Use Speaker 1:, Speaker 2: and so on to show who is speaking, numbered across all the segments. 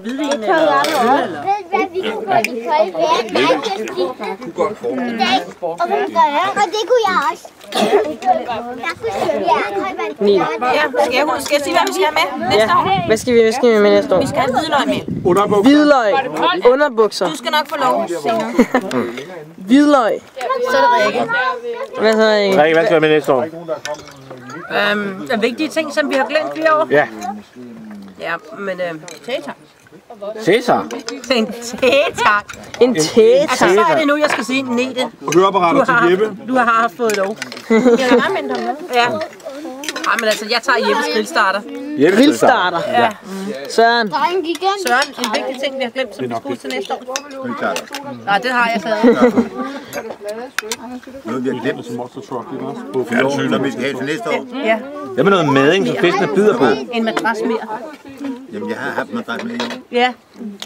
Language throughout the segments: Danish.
Speaker 1: hvidvin eller øl, eller?
Speaker 2: Hvad vi kunne gå i kolde vejr, nej, og hvad gør jeg? Og det kunne jeg også. Der kunne jeg
Speaker 1: Skal jeg sige, hvad vi skal have med næste år?
Speaker 3: Hvad skal vi med næste år?
Speaker 1: Vi skal have hvidløg med.
Speaker 3: Hvidløg. Underbukser.
Speaker 1: Du skal nok få lov senere.
Speaker 3: Hvidløg.
Speaker 1: Så er det Rikke.
Speaker 3: Hvad så, Rikke?
Speaker 4: Rikke, hvad skal vi med næste år?
Speaker 1: Der vigtige ting, som vi har glemt i år.
Speaker 4: Ja.
Speaker 1: Ja, men tetak.
Speaker 4: Cæsar.
Speaker 1: En tetak.
Speaker 3: En tetak.
Speaker 1: Altså, så er det nu, jeg skal sige Nete.
Speaker 5: Høreapparater til Jeppe.
Speaker 1: Du har fået lov. Jeg er meget mindre med. Ja. Ej, men altså, jeg tager Jeppes grillstarter.
Speaker 3: Grillstarter.
Speaker 1: Ja.
Speaker 3: Søren.
Speaker 1: Søren, en vigtig ting, vi har glemt, som vi skal til næste år. Nej, det har jeg taget.
Speaker 5: Noget vi har glemt som også truck, ikke også? På fjernsynet, som vi skal have til næste år.
Speaker 1: Ja.
Speaker 4: Hvad med noget mading, som fiskene byder på?
Speaker 1: En madras mere.
Speaker 5: Jamen, jeg har haft madras med i år.
Speaker 1: Ja,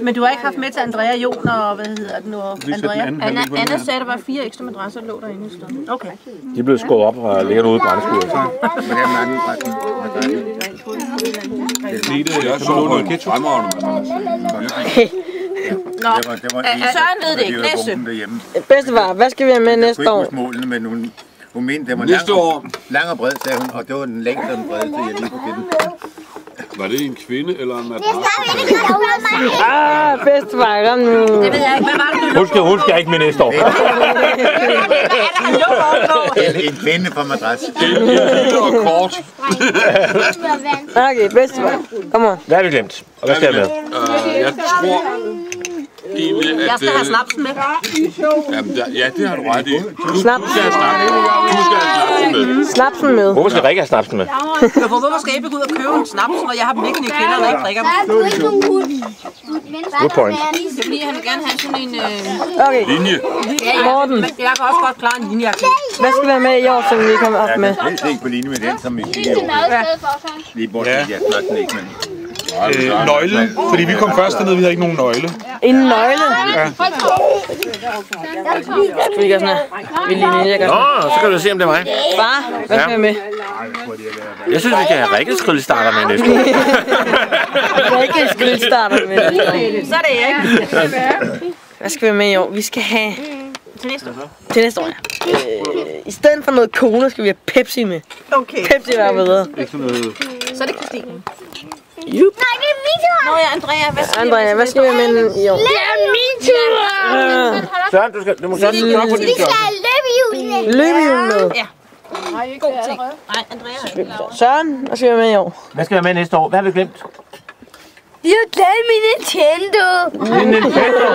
Speaker 1: men du har ikke haft med til Andrea, Jon og hvad hedder det nu? Andrea? Anna sagde, der var 4 ekstra madrasser, der lå derinde i stedet. Okay.
Speaker 4: De er blevet skåret op og ligger ude i brændeskuret.
Speaker 5: Men der er mange madras.
Speaker 6: Jeg så noget ketchup.
Speaker 1: Nå, Søren ved det ikke. Næste.
Speaker 3: Bedstefar, hvad skal vi have med næste år?
Speaker 5: Jeg kunne ikke målene, men hun mente, det var lang og bred, sagde hun, og det var den længste og den bredeste, jeg lige kunne finde.
Speaker 6: Var det en kvinde eller en madras?
Speaker 3: Bedstefar, kom nu.
Speaker 1: Det ved jeg ikke. Hvad var det, du
Speaker 4: Hun skal ikke med næste år.
Speaker 5: En kvinde på madras.
Speaker 6: Det var kort.
Speaker 3: Okay, bedstefar. Kom on.
Speaker 4: Hvad har vi glemt? Og hvad skal jeg med?
Speaker 6: Jeg tror egentlig, at...
Speaker 1: Jeg skal have snapsen med.
Speaker 6: Jamen, ja, det har du ret i.
Speaker 3: Snaps.
Speaker 6: Du skal have snapsen med.
Speaker 3: Snapsen med.
Speaker 4: Hvorfor skal Rikke have snapsen med?
Speaker 1: Hvorfor skal jeg gå ud og købe en snaps, når jeg har dem liggende i kælderen og ikke drikker dem?
Speaker 4: Good point.
Speaker 1: Fordi han vil gerne have sådan en...
Speaker 3: Okay.
Speaker 6: Linje.
Speaker 3: Morten.
Speaker 1: Men jeg kan også godt klare en linje.
Speaker 3: Hvad skal være med i år, som vi kommer op med?
Speaker 5: Jeg er ikke på linje med den, som vi fik i år. Lige bortset, jeg snakker ikke, men...
Speaker 7: Nøgle, fordi vi kom først dernede, vi havde ikke nogen nøgle.
Speaker 3: En nøgle?
Speaker 7: Ja.
Speaker 3: Skal vi gøre sådan her? Vi lige
Speaker 4: Nå, så kan du se, om det er mig.
Speaker 3: Far, hvad skal vi med?
Speaker 4: Jeg synes, vi kan have Rikkes grillstarter med næste år.
Speaker 3: Rikkes grillstarter med næste år.
Speaker 1: Så er det ikke.
Speaker 3: Hvad skal vi med i år? Vi skal have...
Speaker 1: Til næste år.
Speaker 3: Til næste år, ja. I stedet for noget cola, skal vi have Pepsi med.
Speaker 1: Okay.
Speaker 3: Pepsi var bedre.
Speaker 1: Så er det Christine.
Speaker 3: Jup.
Speaker 2: Nej, det er min tur.
Speaker 1: Nå ja, Andrea,
Speaker 3: Andrea, hvad skal vi med i år?
Speaker 2: Det er min tur.
Speaker 4: Søren, du må så lige nok på din
Speaker 2: Vi skal have løbehjulene.
Speaker 3: Løbehjul med.
Speaker 1: Ja. God ting. Nej, Andrea.
Speaker 3: Søren, hvad skal vi med i år?
Speaker 4: Hvad skal vi med næste år? Hvad har vi glemt?
Speaker 2: Vi har glemt min Nintendo.
Speaker 4: Min Nintendo.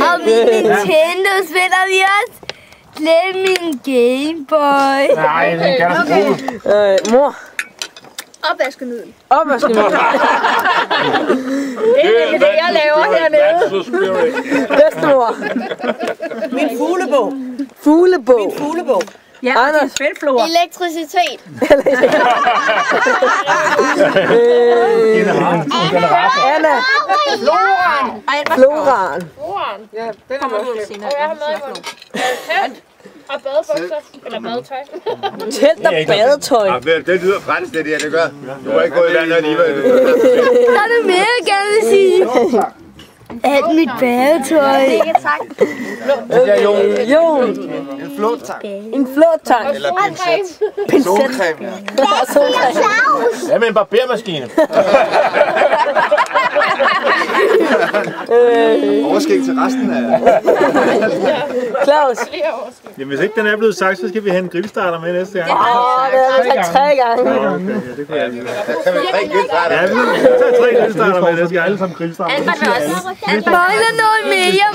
Speaker 2: Og min Nintendo spiller vi også. Glem min Game Boy.
Speaker 4: Nej, den kan du bruge.
Speaker 3: Mor.
Speaker 2: Opvaskenødel.
Speaker 3: Opvaskenødel.
Speaker 1: Det er det, jeg laver hernede.
Speaker 3: Bedstemor.
Speaker 1: Min fuglebog.
Speaker 3: Fuglebog.
Speaker 1: Min fuglebog. Ja,
Speaker 3: Anders.
Speaker 1: Spilflor.
Speaker 2: Elektricitet.
Speaker 3: Anna. Floran.
Speaker 1: Ja, den kommer ud senere.
Speaker 8: Jeg har med og badebukser, eller badetøj.
Speaker 3: Telt og badetøj.
Speaker 5: Det lyder fransk, det der, det gør. Du har ikke gået i vandet alligevel.
Speaker 2: Så er det mere, jeg gerne vil sige. Alt mit badetøj.
Speaker 3: Jon.
Speaker 5: En flåtang.
Speaker 3: En flåtang.
Speaker 5: Eller pincet.
Speaker 3: Pincet.
Speaker 5: Solcreme, ja.
Speaker 4: Ja, med en barbermaskine.
Speaker 5: Overskæg til resten af...
Speaker 3: Claus.
Speaker 7: Jamen, hvis ikke den er blevet sagt, så skal vi have en grillstarter med næste gang.
Speaker 3: Det har jeg sagt 3 gange.
Speaker 5: Det kunne jeg lige være. Der kan vi 3 grillstarter.
Speaker 7: Ja, vi tager 3 grillstarter med næste gang. Alle sammen grillstarter.
Speaker 2: Mangler noget mere.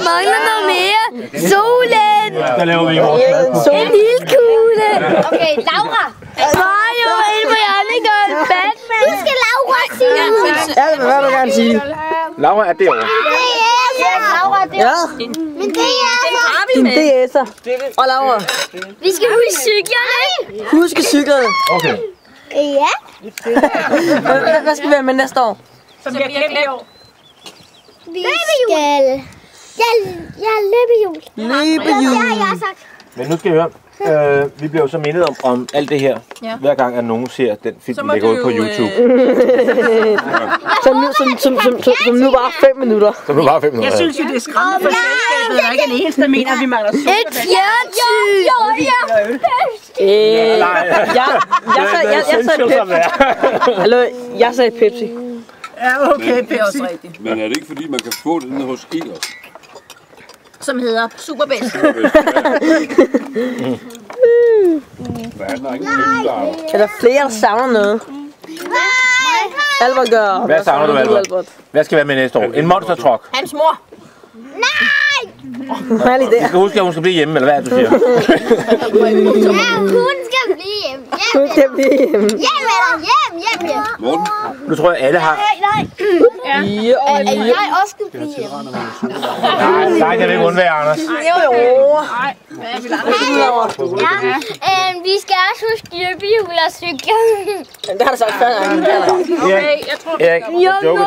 Speaker 2: Solen.
Speaker 7: Der laver vi i vores mad.
Speaker 2: En lille kugle. Okay, Laura. Mario, Elmer, Jannik og Batman. Du skal Laura sige.
Speaker 3: Ja, hvad vil du gerne sige?
Speaker 4: Laura er derovre.
Speaker 2: Laura, det er.
Speaker 3: Ja.
Speaker 2: Men det er
Speaker 3: Din DS'er. Og Laura.
Speaker 2: Vi skal huske cyklerne.
Speaker 3: Husk cyklerne.
Speaker 4: Okay.
Speaker 2: Ja.
Speaker 3: Hvad skal vi have med næste år?
Speaker 1: Som bliver glemt i år.
Speaker 2: Vi skal... Ja, løbehjul.
Speaker 3: Løbehjul.
Speaker 2: Det har jeg sagt.
Speaker 4: Men nu skal vi høre. Vi bliver jo så mindet om alt det her, hver gang at nogen ser den film, der ligger ud på YouTube.
Speaker 3: Som nu var 5 minutter.
Speaker 4: Som nu var 5 minutter.
Speaker 1: Jeg synes jo, det er skræmmende for selskabet, og ikke den eneste, der mener, at vi mangler sukker.
Speaker 2: Et fjernsyn!
Speaker 3: Jeg sagde Pepsi.
Speaker 1: Ja, okay, Pepsi.
Speaker 6: Men er det ikke fordi, man kan få det nede hos Elers?
Speaker 1: Som hedder Superbedst.
Speaker 3: Er der flere, der savner noget? Albert gør.
Speaker 4: Hvad savner du, Albert? Hvad skal være med næste år? En monster truck.
Speaker 1: Hans mor.
Speaker 2: Nej!
Speaker 3: Hvad er det der?
Speaker 4: Du skal huske, at hun skal blive hjemme, eller hvad er det, du siger?
Speaker 2: Ja, hun skal blive hjemme.
Speaker 3: Hun skal blive hjemme.
Speaker 2: Hjem med dig. Hjem.
Speaker 6: Morten?
Speaker 4: Nu tror jeg, alle har...
Speaker 2: At jeg også skal blive hjemme.
Speaker 4: Nej, det vil ikke undvære, Anders.
Speaker 2: Vi skal også huske løbehjul og cykler.
Speaker 3: Det har du sagt før.
Speaker 4: Erik, jeg joker.